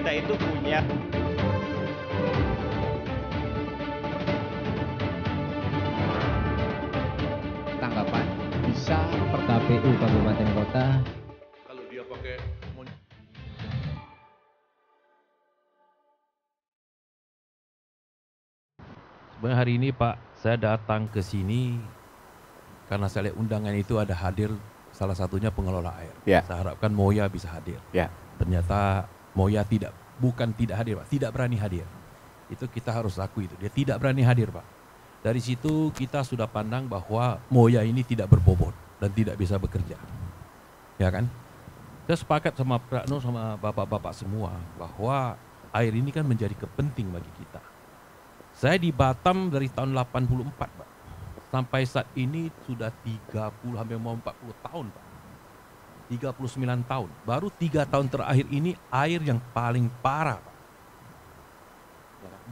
kita itu punya tanggapan bisa per KPU Kabupaten Kota. Kalau dia pakai sebenarnya hari ini Pak, saya datang ke sini karena saya lihat undangan itu ada hadir salah satunya pengelola air. Ya. Saya harapkan Moya bisa hadir. Ya. Ternyata Moya bukan tidak hadir Pak, tidak berani hadir. Itu kita harus akui itu, dia tidak berani hadir Pak. Dari situ kita sudah pandang bahwa Moya ini tidak berbobot dan tidak bisa bekerja. Ya kan? Saya sepakat sama Prakno sama bapak-bapak semua bahwa air ini kan menjadi kepenting bagi kita. Saya di Batam dari tahun 84 Pak. Sampai saat ini sudah 30 hampir mau 40 tahun Pak. 39 tahun. Baru 3 tahun terakhir ini air yang paling parah Pak.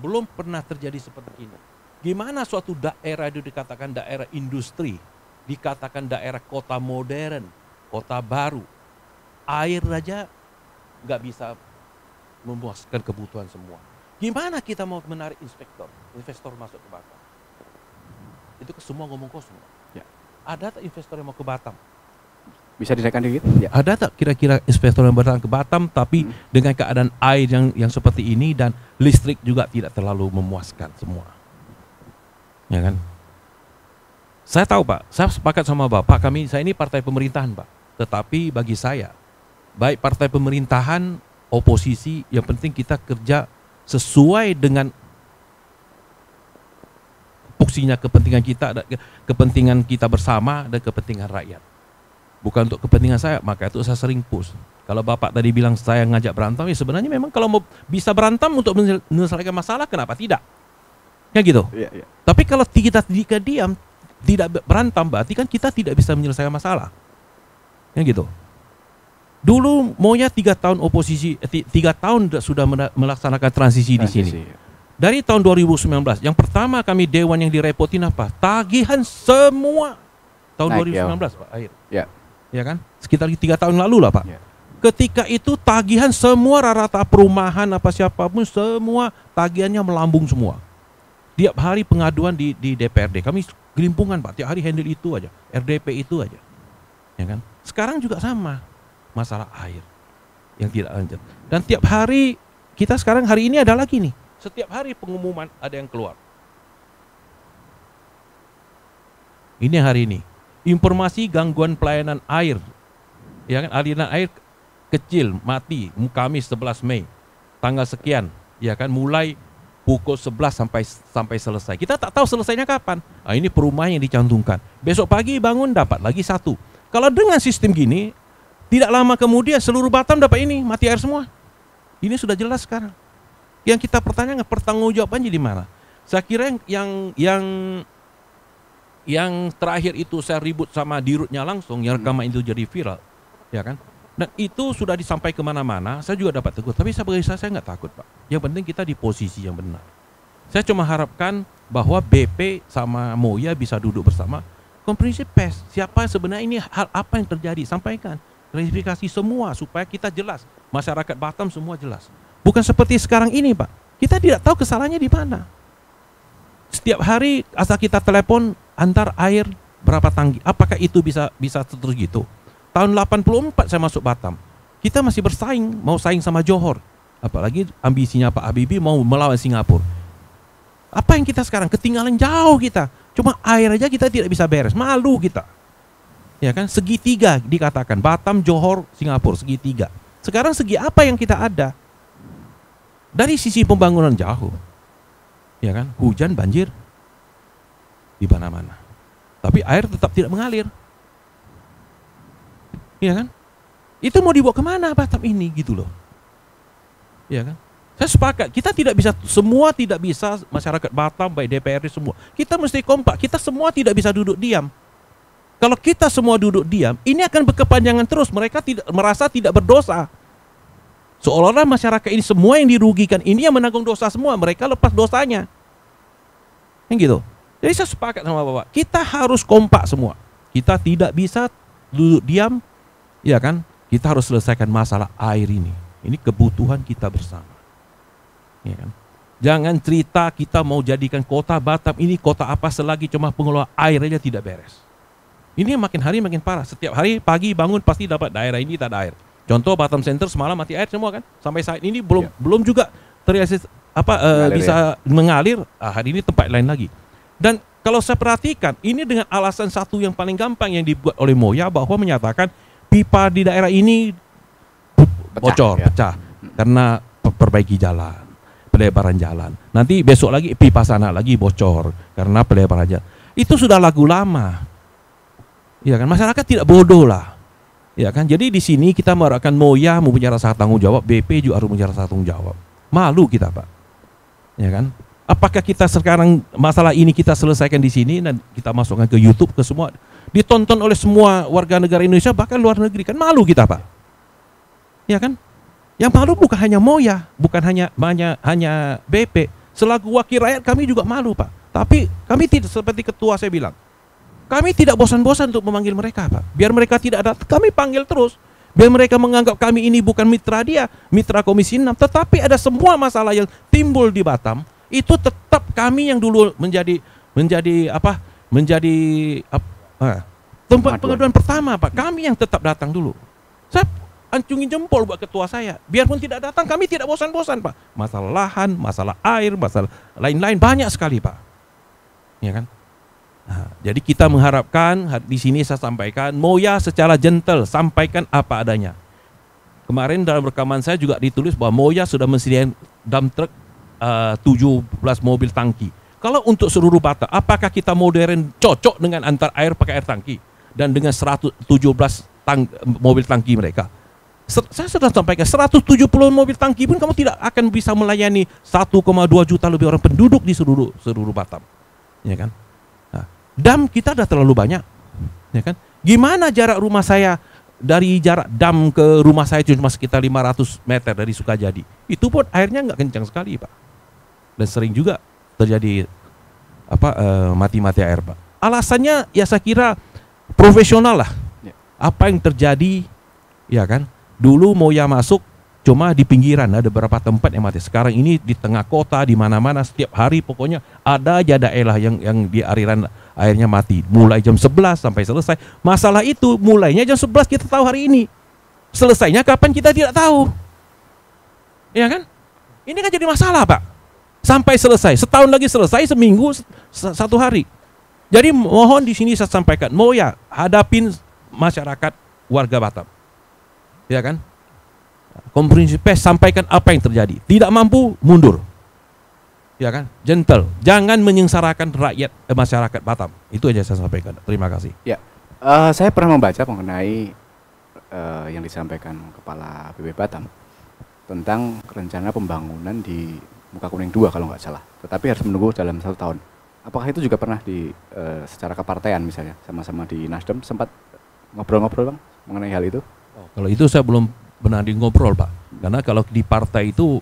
Belum pernah terjadi seperti ini. Gimana suatu daerah itu dikatakan daerah industri, dikatakan daerah kota modern, kota baru, air saja nggak bisa memuaskan kebutuhan semua. Gimana kita mau menarik investor masuk ke Batam? Itu semua ngomong kosong. Ya. Ada tak investor yang mau ke Batam? Bisa dinaikkan dikit? Ya. Ada tak kira-kira investor yang datang ke Batam tapi dengan keadaan air yang seperti ini dan listrik juga tidak terlalu memuaskan semua? Ya kan? Saya tahu Pak, saya sepakat sama Bapak, saya ini partai pemerintahan Pak. Tetapi bagi saya, baik partai pemerintahan, oposisi, yang penting kita kerja sesuai dengan fungsinya kepentingan kita bersama dan kepentingan rakyat. Bukan untuk kepentingan saya, maka itu saya sering push. Kalau Bapak tadi bilang saya ngajak berantem, ya sebenarnya memang kalau mau bisa berantem untuk menyelesaikan masalah, kenapa tidak? Ya gitu. Ya, ya. Tapi kalau kita diam, tidak berantem, berarti kan kita tidak bisa menyelesaikan masalah. Ya gitu. Dulu Moya 3 tahun oposisi, 3 tahun sudah melaksanakan transisi di sini. Dari tahun 2019, yang pertama kami dewan yang direpotin apa? Tagihan semua. Tahun Naik, 2019 Pak, air. Ya. Ya kan? Sekitar 3 tahun lalu lah Pak. Ya. Ketika itu tagihan semua rata perumahan apa siapapun semua tagihannya melambung semua. Tiap hari pengaduan di DPRD. Kami gelimpungan Pak, tiap hari handle itu aja. RDP itu aja. Ya kan? Sekarang juga sama. Masalah air yang tidak lanjut. Dan tiap hari kita sekarang hari ini ada lagi nih. Setiap hari pengumuman ada yang keluar. Ini hari ini. Informasi gangguan pelayanan air. Ya kan, aliran air kecil mati Kamis 11 Mei. Tanggal sekian, ya kan, mulai pukul 11 sampai selesai. Kita tak tahu selesainya kapan. Nah, ini perumahan yang dicantumkan. Besok pagi bangun dapat lagi 1. Kalau dengan sistem gini, tidak lama kemudian seluruh Batam dapat ini, mati air semua. Ini sudah jelas sekarang. Yang kita pertanyakan pertanggungjawabannya di mana? Saya kira yang terakhir itu saya ribut sama dirutnya langsung, yang rekaman itu jadi viral, ya kan? Dan itu sudah disampaikan kemana-mana, saya juga dapat tegur. Tapi saya nggak takut Pak. Yang penting kita di posisi yang benar. Saya cuma harapkan bahwa BP sama Moya bisa duduk bersama, komprehensif pers. Siapa sebenarnya ini, hal apa yang terjadi, sampaikan. Klarifikasi semua supaya kita jelas. Masyarakat Batam semua jelas. Bukan seperti sekarang ini Pak. Kita tidak tahu kesalahannya di mana. Setiap hari asal kita telepon antar air berapa tangki. Apakah itu bisa terus gitu? Tahun 84 saya masuk Batam. Kita masih bersaing, mau saing sama Johor. Apalagi ambisinya Pak Habibie mau melawan Singapura. Apa yang kita sekarang? Ketinggalan jauh kita. Cuma air aja kita tidak bisa beres. Malu kita. Ya kan? Segitiga dikatakan. Batam, Johor, Singapura, segitiga. Sekarang segi apa yang kita ada? Dari sisi pembangunan jauh. Ya kan? Hujan, banjir di mana-mana. Tapi air tetap tidak mengalir. Ya kan? Itu mau dibawa kemana Batam ini gitu loh. Ya kan? Saya sepakat, kita tidak bisa, semua tidak bisa, masyarakat Batam, baik DPRD semua. Kita mesti kompak, kita semua tidak bisa duduk diam. Kalau kita semua duduk diam, ini akan berkepanjangan terus, mereka merasa tidak berdosa. Seolah-olah masyarakat ini semua yang dirugikan, ini yang menanggung dosa semua, mereka lepas dosanya. Yang gitu. Jadi saya sepakat sama Bapak, kita harus kompak semua. Kita tidak bisa duduk diam. Ya kan, kita harus selesaikan masalah air ini. Ini kebutuhan kita bersama. Ya kan? Jangan cerita kita mau jadikan kota Batam ini kota apa selagi cuma pengelola air aja tidak beres. Ini makin hari makin parah. Setiap hari pagi bangun pasti dapat daerah ini tak ada air. Contoh Batam Center semalam mati air semua kan. Sampai saat ini belum juga terrealisasi bisa mengalir. Hari ini tempat lain lagi. Dan kalau saya perhatikan ini dengan alasan satu yang paling gampang yang dibuat oleh Moya bahwa menyatakan pipa di daerah ini bocor, pecah karena perbaiki jalan, pelebaran jalan. Nanti besok lagi pipa sana lagi bocor karena pelebaran jalan. Itu sudah lagu lama. Ya kan, masyarakat tidak bodoh lah. Ya kan, jadi di sini kita mengharapkan Moya mempunyai rasa tanggung jawab, BP juga harus mempunyai rasa tanggung jawab. Malu kita, Pak. Ya kan? Apakah kita sekarang masalah ini kita selesaikan di sini dan kita masukkan ke YouTube ke semua ditonton oleh semua warga negara Indonesia bahkan luar negeri, kan malu kita, Pak. Ya kan? Yang malu bukan hanya Moya, bukan hanya BP. Selaku wakil rakyat kami juga malu, Pak. Tapi kami tidak seperti ketua saya bilang. Kami tidak bosan-bosan untuk memanggil mereka, Pak. Biar mereka tidak ada, kami panggil terus. Biar mereka menganggap kami ini bukan mitra dia, mitra Komisi 6, tetapi ada semua masalah yang timbul di Batam, itu tetap kami yang dulu menjadi tempat pengaduan pertama, Pak. Kami yang tetap datang dulu. Saya ancungin jempol buat ketua saya. Biarpun tidak datang, kami tidak bosan-bosan, Pak. Masalah lahan, masalah air, masalah lain-lain banyak sekali, Pak. Ya kan? Nah, jadi kita mengharapkan di sini saya sampaikan Moya secara gentle sampaikan apa adanya. Kemarin dalam rekaman saya juga ditulis bahwa Moya sudah menyediakan dump truck 17 mobil tangki. Kalau untuk seluruh Batam, apakah kita modern cocok dengan antar air pakai air tangki dan dengan 117 mobil tangki mereka? Saya sudah sampaikan 170 mobil tangki pun kamu tidak akan bisa melayani 1,2 juta lebih orang penduduk di seluruh Batam. Ya kan? Dam kita dah terlalu banyak, ya kan? Gimana jarak rumah saya dari jarak dam ke rumah saya cuma sekitar 500 meter dari Sukajadi. Itu pun airnya nggak kencang sekali, Pak. Dan sering juga terjadi mati-mati air, Pak. Alasannya ya saya kira profesional lah. Apa yang terjadi, ya kan? Dulu Moya masuk cuma di pinggiran, ada beberapa tempat yang mati. Sekarang ini di tengah kota, di mana-mana setiap hari pokoknya ada aja daerah yang di aliran airnya mati. Mulai jam 11 sampai selesai. Masalah itu mulainya jam 11 kita tahu hari ini. Selesainya kapan kita tidak tahu. Ya kan? Ini kan jadi masalah, Pak. Sampai selesai. Setahun lagi selesai, seminggu, satu hari. Jadi mohon di sini saya sampaikan, Moya hadapin masyarakat warga Batam. Ya kan? Konferensi pers sampaikan apa yang terjadi. Tidak mampu, mundur. Ya kan? Gentle. Jangan menyengsarakan rakyat masyarakat Batam. Itu aja saya sampaikan. Terima kasih. Ya, saya pernah membaca mengenai yang disampaikan Kepala BB Batam tentang rencana pembangunan di Muka Kuning 2 kalau nggak salah. Tetapi harus menunggu dalam 1 tahun. Apakah itu juga pernah secara kepartean misalnya sama-sama di Nasdem sempat ngobrol-ngobrol, Bang, mengenai hal itu? Kalau itu saya belum benar di ngobrol, Pak. Karena kalau di partai itu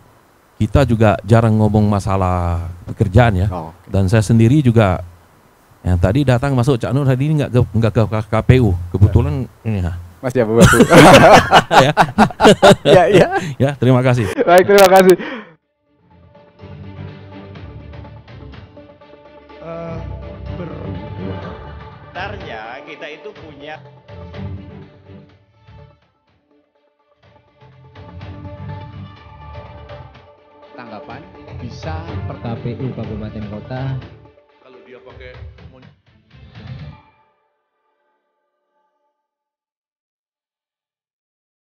kita juga jarang ngomong masalah pekerjaan ya. Okay. Dan saya sendiri juga yang tadi datang masuk Cak Nur hari ini nggak ke KPU. Kebetulan ini ya. Mas ya, Bapak. Ya. Ya, terima kasih. Baik, terima kasih. Sebenarnya kita itu punya Tanggapan bisa per KPU Kabupaten Kota Kalau dia pakai